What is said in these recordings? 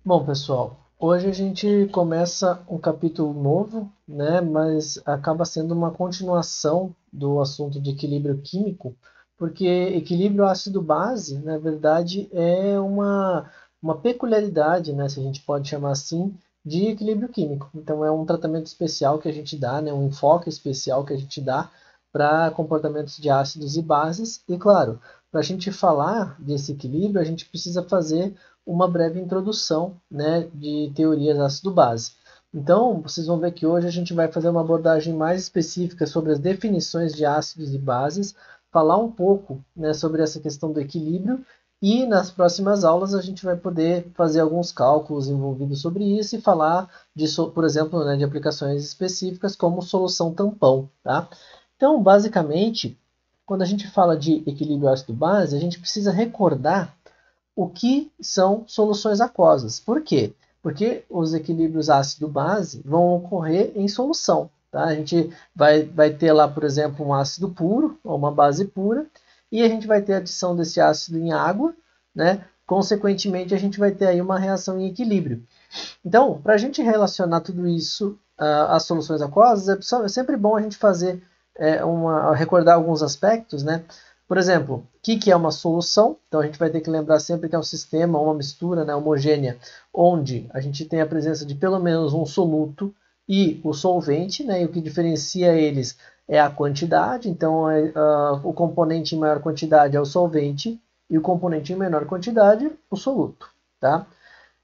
Bom, pessoal, hoje a gente começa um capítulo novo, né? Mas acaba sendo uma continuação do assunto de equilíbrio químico, porque equilíbrio ácido-base, na verdade, é uma peculiaridade, né? Se a gente pode chamar assim, de equilíbrio químico. Então, é um tratamento especial que a gente dá, né? Um enfoque especial que a gente dá para comportamentos de ácidos e bases. E, claro, para a gente falar desse equilíbrio, a gente precisa fazer uma breve introdução, né, de teorias ácido-base. Então, vocês vão ver que hoje a gente vai fazer uma abordagem mais específica sobre as definições de ácidos e bases, falar um pouco, né, sobre essa questão do equilíbrio e nas próximas aulas a gente vai poder fazer alguns cálculos envolvidos sobre isso e falar de, por exemplo, né, de aplicações específicas como solução tampão, tá? Então, basicamente, quando a gente fala de equilíbrio ácido-base, a gente precisa recordar o que são soluções aquosas. Por quê? Porque os equilíbrios ácido-base vão ocorrer em solução. Tá? A gente vai ter lá, por exemplo, um ácido puro, ou uma base pura, e a gente vai ter a adição desse ácido em água, né? Consequentemente, a gente vai ter aí uma reação em equilíbrio. Então, para a gente relacionar tudo isso às soluções aquosas, é sempre bom a gente fazer recordar alguns aspectos, né? Por exemplo, o que é uma solução? Então a gente vai ter que lembrar sempre que é um sistema, uma mistura, né, homogênea, onde a gente tem a presença de pelo menos um soluto e o solvente, né, e o que diferencia eles é a quantidade. Então o componente em maior quantidade é o solvente e o componente em menor quantidade o soluto, tá?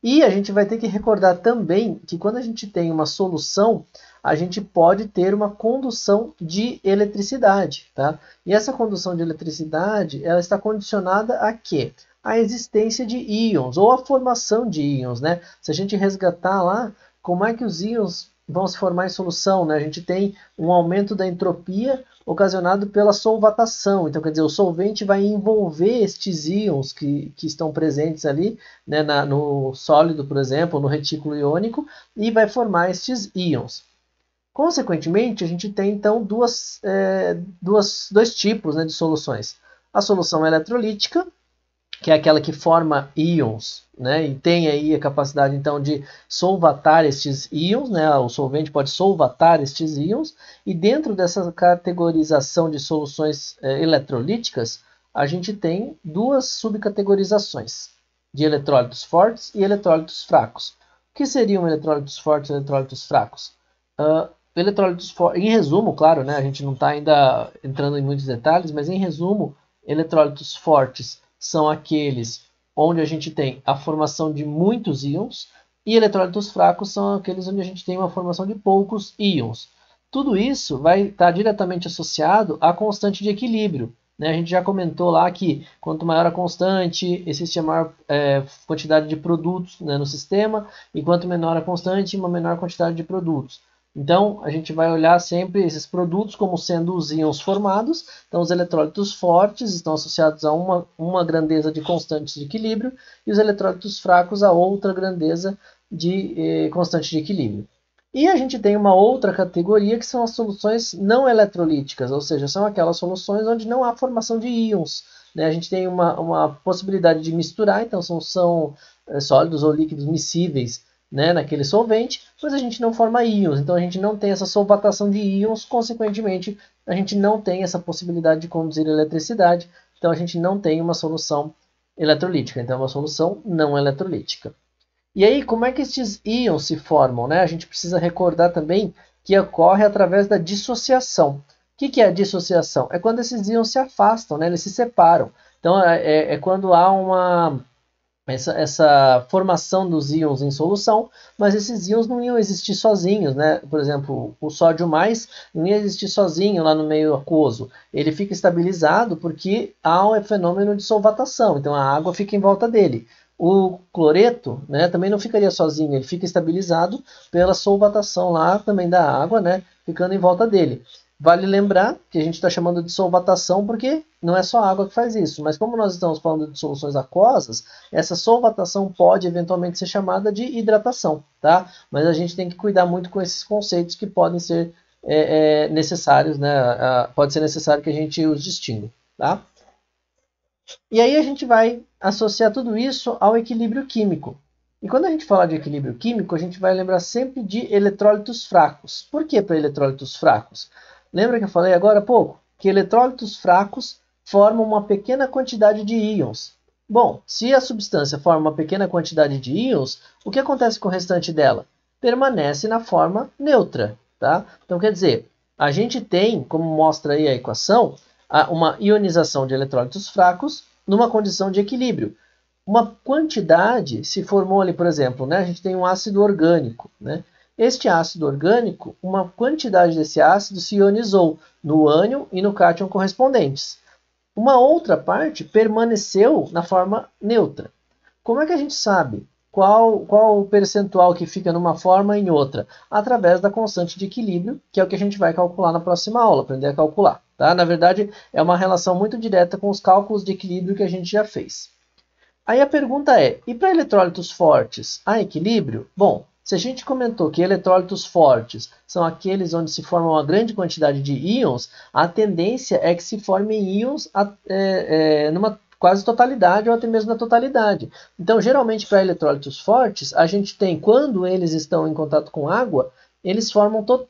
E a gente vai ter que recordar também que quando a gente tem uma solução, a gente pode ter uma condução de eletricidade, tá? E essa condução de eletricidade, ela está condicionada a quê? A existência de íons ou a formação de íons, né? Se a gente resgatar lá, como é que os íons vão se formar em solução, né? A gente tem um aumento da entropia ocasionado pela solvatação. Então, quer dizer, o solvente vai envolver estes íons que estão presentes ali, né, no sólido, por exemplo, no retículo iônico, e vai formar estes íons. Consequentemente, a gente tem então dois tipos, né, de soluções. A solução eletrolítica, que é aquela que forma íons, né, e tem aí a capacidade então de solvatar estes íons, né, o solvente pode solvatar estes íons, e dentro dessa categorização de soluções eletrolíticas, a gente tem duas subcategorizações, de eletrólitos fortes e eletrólitos fracos. O que seriam eletrólitos fortes e eletrólitos fracos? Uh, eletrólitos fortes, em resumo, claro, né, a gente não está ainda entrando em muitos detalhes, mas em resumo, eletrólitos fortes são aqueles onde a gente tem a formação de muitos íons, e eletrólitos fracos são aqueles onde a gente tem uma formação de poucos íons. Tudo isso vai estar diretamente associado à constante de equilíbrio. Né? A gente já comentou lá que quanto maior a constante, existe a maior quantidade de produtos, né, no sistema, e quanto menor a constante, uma menor quantidade de produtos. Então, a gente vai olhar sempre esses produtos como sendo os íons formados. Então, os eletrólitos fortes estão associados a uma grandeza de constantes de equilíbrio e os eletrólitos fracos a outra grandeza de constante de equilíbrio. E a gente tem uma outra categoria que são as soluções não eletrolíticas, ou seja, são aquelas soluções onde não há formação de íons. Né? A gente tem uma possibilidade de misturar, então são sólidos ou líquidos miscíveis, né, naquele solvente, mas a gente não forma íons, então a gente não tem essa solvatação de íons, consequentemente a gente não tem essa possibilidade de conduzir eletricidade, então a gente não tem uma solução eletrolítica, então é uma solução não eletrolítica. E aí, como é que esses íons se formam? Né? A gente precisa recordar também que ocorre através da dissociação. O que é a dissociação? É quando esses íons se afastam, né? Eles se separam. Então, é quando há essa formação dos íons em solução, mas esses íons não iam existir sozinhos, né? Por exemplo, o sódio mais não ia existir sozinho lá no meio aquoso. Ele fica estabilizado porque há um fenômeno de solvatação, então a água fica em volta dele. O cloreto, né, também não ficaria sozinho, ele fica estabilizado pela solvatação lá também da água, né, ficando em volta dele. Vale lembrar que a gente está chamando de solvatação porque não é só a água que faz isso, mas como nós estamos falando de soluções aquosas, essa solvatação pode eventualmente ser chamada de hidratação, tá? Mas a gente tem que cuidar muito com esses conceitos que podem ser necessários, né? Pode ser necessário que a gente os distinga, tá? E aí a gente vai associar tudo isso ao equilíbrio químico. E quando a gente fala de equilíbrio químico, a gente vai lembrar sempre de eletrólitos fracos. Por que para eletrólitos fracos? Lembra que eu falei agora há pouco que eletrólitos fracos formam uma pequena quantidade de íons. Bom, se a substância forma uma pequena quantidade de íons, o que acontece com o restante dela? Permanece na forma neutra, tá? Então, quer dizer, a gente tem, como mostra aí a equação, uma ionização de eletrólitos fracos numa condição de equilíbrio. Uma quantidade se formou ali, por exemplo, né? A gente tem um ácido orgânico, né? Este ácido orgânico, uma quantidade desse ácido se ionizou no ânion e no cátion correspondentes. Uma outra parte permaneceu na forma neutra. Como é que a gente sabe qual o percentual que fica numa forma e em outra? Através da constante de equilíbrio, que é o que a gente vai calcular na próxima aula, aprender a calcular. Tá? Na verdade, é uma relação muito direta com os cálculos de equilíbrio que a gente já fez. Aí a pergunta é, e para eletrólitos fortes, há equilíbrio? Bom, se a gente comentou que eletrólitos fortes são aqueles onde se forma uma grande quantidade de íons, a tendência é que se formem íons numa quase totalidade ou até mesmo na totalidade. Então, geralmente para eletrólitos fortes, a gente tem, quando eles estão em contato com água, eles formam toda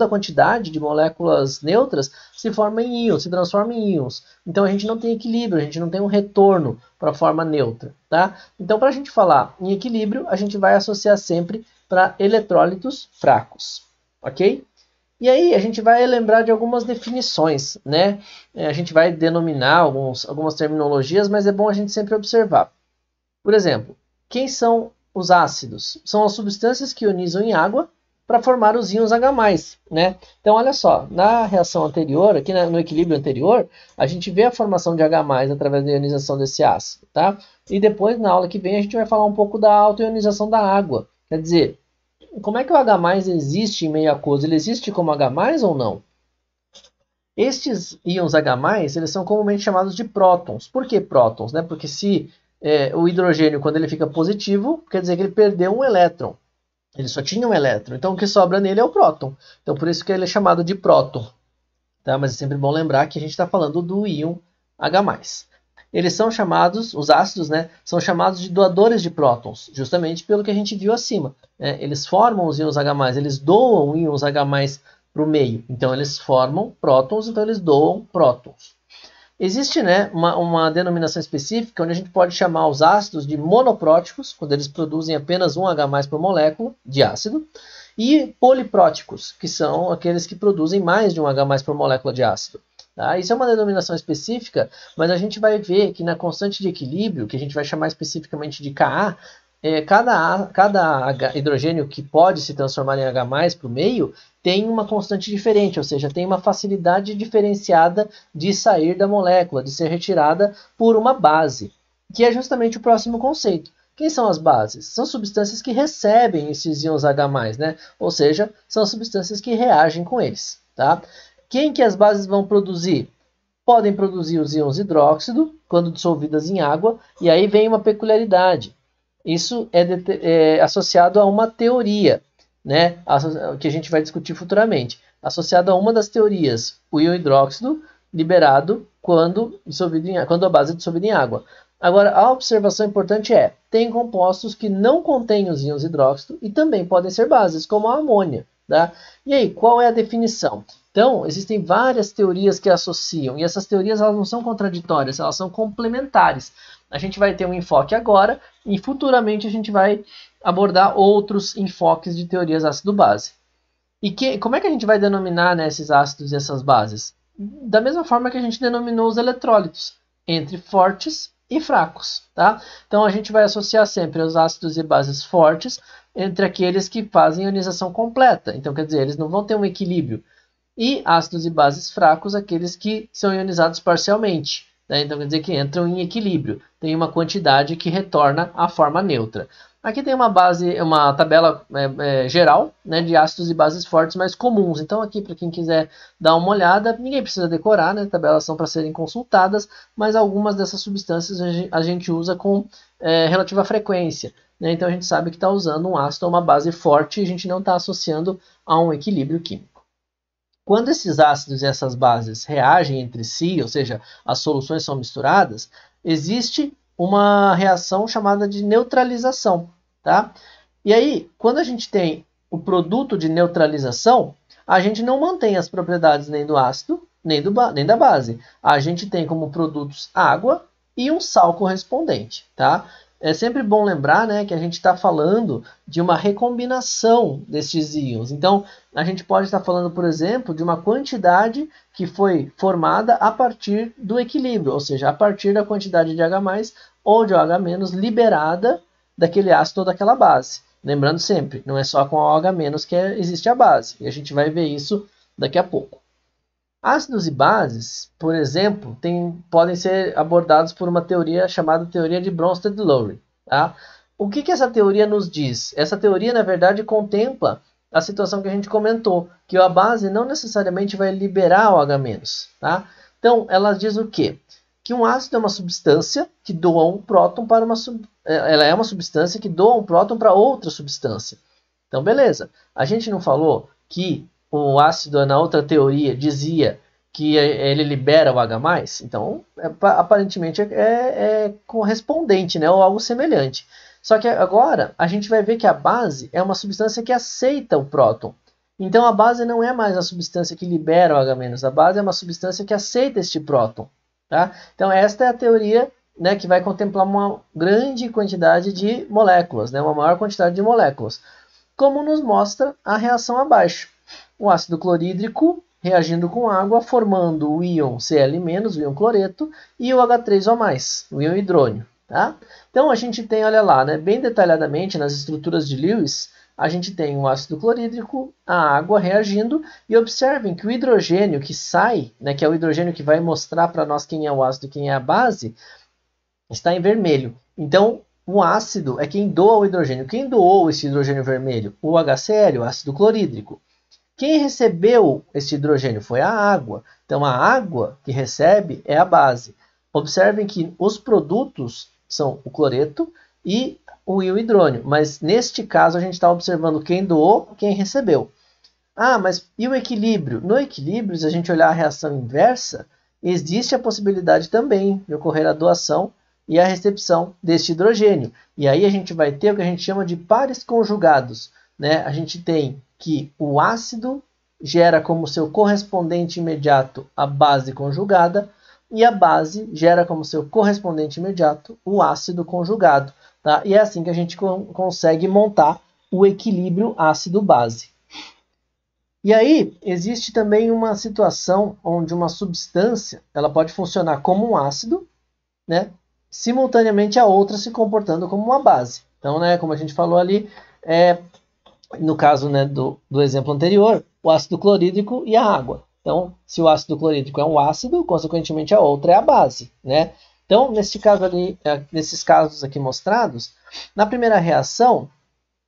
a quantidade de moléculas neutras se forma em íons, se transforma em íons. Então a gente não tem equilíbrio, a gente não tem um retorno para a forma neutra. Tá? Então, para a gente falar em equilíbrio, a gente vai associar sempre para eletrólitos fracos. Ok? E aí a gente vai lembrar de algumas definições, né? A gente vai denominar algumas terminologias, mas é bom a gente sempre observar. Por exemplo, quem são os ácidos? São as substâncias que ionizam em água para formar os íons H+, né? Então, olha só, na reação anterior, aqui no equilíbrio anterior, a gente vê a formação de H+, através da ionização desse ácido, tá? E depois, na aula que vem, a gente vai falar um pouco da autoionização da água. Quer dizer, como é que o H+ existe em meio aquoso? Ele existe como H+ ou não? Estes íons H+, eles são comumente chamados de prótons. Por que prótons? Né? Porque se o hidrogênio, quando ele fica positivo, quer dizer que ele perdeu um elétron. Ele só tinha um elétron. Então, o que sobra nele é o próton. Então, por isso que ele é chamado de próton. Tá? Mas é sempre bom lembrar que a gente está falando do íon H+. Eles são chamados, os ácidos, né, são chamados de doadores de prótons, justamente pelo que a gente viu acima. Né? Eles formam os íons H+, eles doam íons H+, para o meio. Então, eles formam prótons, então eles doam prótons. Existe, né, uma denominação específica onde a gente pode chamar os ácidos de monopróticos, quando eles produzem apenas um H+ por molécula de ácido, e polipróticos, que são aqueles que produzem mais de um H+ por molécula de ácido. Tá? Isso é uma denominação específica, mas a gente vai ver que na constante de equilíbrio, que a gente vai chamar especificamente de Ka, cada hidrogênio que pode se transformar em H+ para o meio tem uma constante diferente, ou seja, tem uma facilidade diferenciada de sair da molécula, de ser retirada por uma base, que é justamente o próximo conceito. Quem são as bases? São substâncias que recebem esses íons H+, né? Ou seja, são substâncias que reagem com eles. Tá? Quem que as bases vão produzir? Podem produzir os íons hidróxido, quando dissolvidas em água, e aí vem uma peculiaridade. Isso é associado a uma teoria, né, que a gente vai discutir futuramente. Associado a uma das teorias, o íon hidróxido liberado quando a base é dissolvida em água. Agora, a observação importante é, tem compostos que não contêm os íons hidróxido e também podem ser bases, como a amônia. Tá? E aí, qual é a definição? Então, existem várias teorias que associam, e essas teorias elas não são contraditórias, elas são complementares. A gente vai ter um enfoque agora, e futuramente a gente vai abordar outros enfoques de teorias ácido-base. E como é que a gente vai denominar, né, esses ácidos e essas bases? Da mesma forma que a gente denominou os eletrólitos, entre fortes e fracos. Tá? Então, a gente vai associar sempre os ácidos e bases fortes entre aqueles que fazem ionização completa. Então, quer dizer, eles não vão ter um equilíbrio. E ácidos e bases fracos, aqueles que são ionizados parcialmente. Né? Então, quer dizer que entram em equilíbrio. Tem uma quantidade que retorna à forma neutra. Aqui tem uma tabela geral, né, de ácidos e bases fortes mais comuns. Então, aqui, para quem quiser dar uma olhada, ninguém precisa decorar, né? Tabelas são para serem consultadas, mas algumas dessas substâncias a gente usa com relativa frequência. Né? Então, a gente sabe que está usando um ácido ou uma base forte e a gente não está associando a um equilíbrio químico. Quando esses ácidos e essas bases reagem entre si, ou seja, as soluções são misturadas, existe uma reação chamada de neutralização, tá? E aí, quando a gente tem o produto de neutralização, a gente não mantém as propriedades nem do ácido, nem da base. A gente tem como produtos água e um sal correspondente, tá? É sempre bom lembrar, né, que a gente está falando de uma recombinação destes íons. Então, a gente pode estar falando, por exemplo, de uma quantidade que foi formada a partir do equilíbrio, ou seja, a partir da quantidade de H+, ou de OH- liberada daquele ácido ou daquela base. Lembrando sempre, não é só com a OH- que existe a base, e a gente vai ver isso daqui a pouco. Ácidos e bases, por exemplo, podem ser abordados por uma teoria chamada teoria de Bronsted-Lowry. Tá? O que essa teoria nos diz? Essa teoria, na verdade, contempla a situação que a gente comentou, que a base não necessariamente vai liberar o H-. Tá? Então, ela diz o quê? Que um ácido é uma substância que doa um próton para ela é uma substância que doa um próton para outra substância. Então, beleza. A gente não falou que o ácido, na outra teoria, dizia que ele libera o H+, então aparentemente é correspondente, né, ou algo semelhante. Só que agora a gente vai ver que a base é uma substância que aceita o próton. Então a base não é mais a substância que libera o H-, a base é uma substância que aceita este próton. Tá? Então esta é a teoria, né, que vai contemplar uma grande quantidade de moléculas, né, uma maior quantidade de moléculas, como nos mostra a reação abaixo. O ácido clorídrico reagindo com água, formando o íon Cl-, o íon cloreto, e o H3O+, o íon hidrônio. Tá? Então a gente tem, olha lá, né, bem detalhadamente nas estruturas de Lewis, a gente tem o ácido clorídrico, a água reagindo, e observem que o hidrogênio que sai, né, que é o hidrogênio que vai mostrar para nós quem é o ácido e quem é a base, está em vermelho. Então, o ácido é quem doa o hidrogênio. Quem doou esse hidrogênio vermelho? O HCl, o ácido clorídrico. Quem recebeu esse hidrogênio foi a água. Então, a água que recebe é a base. Observem que os produtos são o cloreto e o íon hidrônio. Mas, neste caso, a gente está observando quem doou e quem recebeu. Ah, mas e o equilíbrio? No equilíbrio, se a gente olhar a reação inversa, existe a possibilidade também de ocorrer a doação e a recepção deste hidrogênio. E aí a gente vai ter o que a gente chama de pares conjugados. Né? A gente tem que o ácido gera como seu correspondente imediato a base conjugada e a base gera como seu correspondente imediato o ácido conjugado. Tá? E é assim que a gente consegue montar o equilíbrio ácido-base. E aí, existe também uma situação onde uma substância ela pode funcionar como um ácido, né, simultaneamente a outra se comportando como uma base. Então, né, como a gente falou ali, no caso, né, do exemplo anterior, o ácido clorídrico e a água. Então, se o ácido clorídrico é um ácido, consequentemente a outra é a base. Né? Então, nesse caso ali, nesses casos aqui mostrados, na primeira reação,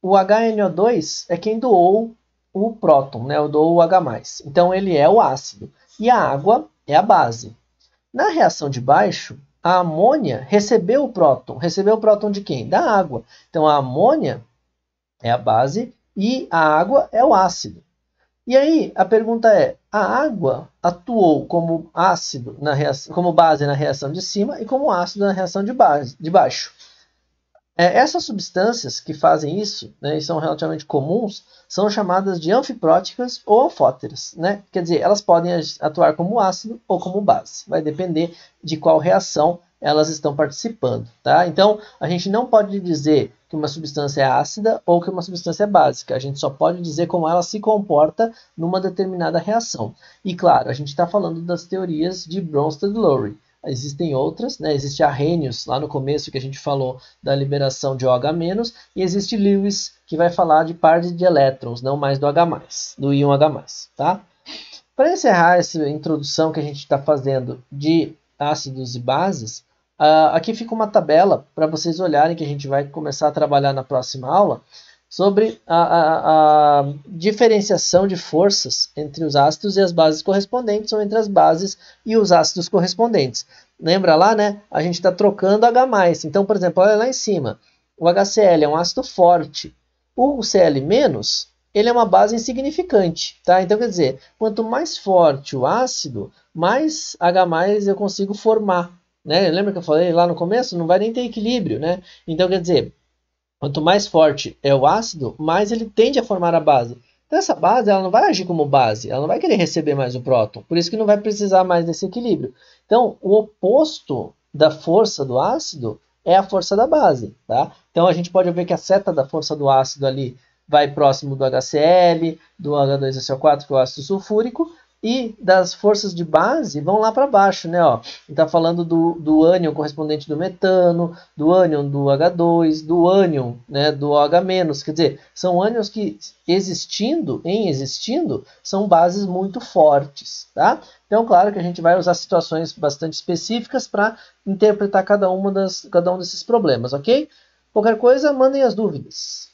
o HNO2 é quem doou o próton, né? Doou o H+. Então, ele é o ácido. E a água é a base. Na reação de baixo, a amônia recebeu o próton. Recebeu o próton de quem? Da água. Então, a amônia é a base e a água é o ácido. E aí, a pergunta é, a água atuou como ácido na reação, como base na reação de cima e como ácido na reação de baixo. Essas substâncias que fazem isso, né, e são relativamente comuns, são chamadas de anfipróticas ou alfóteras. Né? Quer dizer, elas podem atuar como ácido ou como base. Vai depender de qual reação elas estão participando. Tá? Então, a gente não pode dizer que uma substância é ácida ou que uma substância é básica. A gente só pode dizer como ela se comporta numa determinada reação. E, claro, a gente está falando das teorias de Bronsted-Lowry. Existem outras, né? Existe Arrhenius, lá no começo que a gente falou da liberação de OH-, e existe Lewis, que vai falar de par de elétrons, não mais do H+, do íon H+. Tá? Para encerrar essa introdução que a gente está fazendo de ácidos e bases, aqui fica uma tabela para vocês olharem, que a gente vai começar a trabalhar na próxima aula, sobre a diferenciação de forças entre os ácidos e as bases correspondentes, ou entre as bases e os ácidos correspondentes. Lembra lá, né? A gente está trocando H+. Então, por exemplo, olha lá em cima. O HCl é um ácido forte. O Cl-, ele é uma base insignificante. Tá? Então, quer dizer, quanto mais forte o ácido, mais H+ eu consigo formar. né? Lembra que eu falei lá no começo? Não vai nem ter equilíbrio, né? Então, quer dizer, quanto mais forte é o ácido, mais ele tende a formar a base. Então, essa base ela não vai agir como base, ela não vai querer receber mais o próton, por isso que não vai precisar mais desse equilíbrio. Então, o oposto da força do ácido é a força da base. Tá? Então, a gente pode ver que a seta da força do ácido ali vai próximo do HCl, do H2SO4, que é o ácido sulfúrico, e das forças de base vão lá para baixo, né? Ó, está falando do ânion correspondente do metano, do ânion do H2, do ânion, né, do OH-, quer dizer, são ânions que existindo, são bases muito fortes, tá? Então, claro que a gente vai usar situações bastante específicas para interpretar cada um desses problemas, ok? Qualquer coisa, mandem as dúvidas.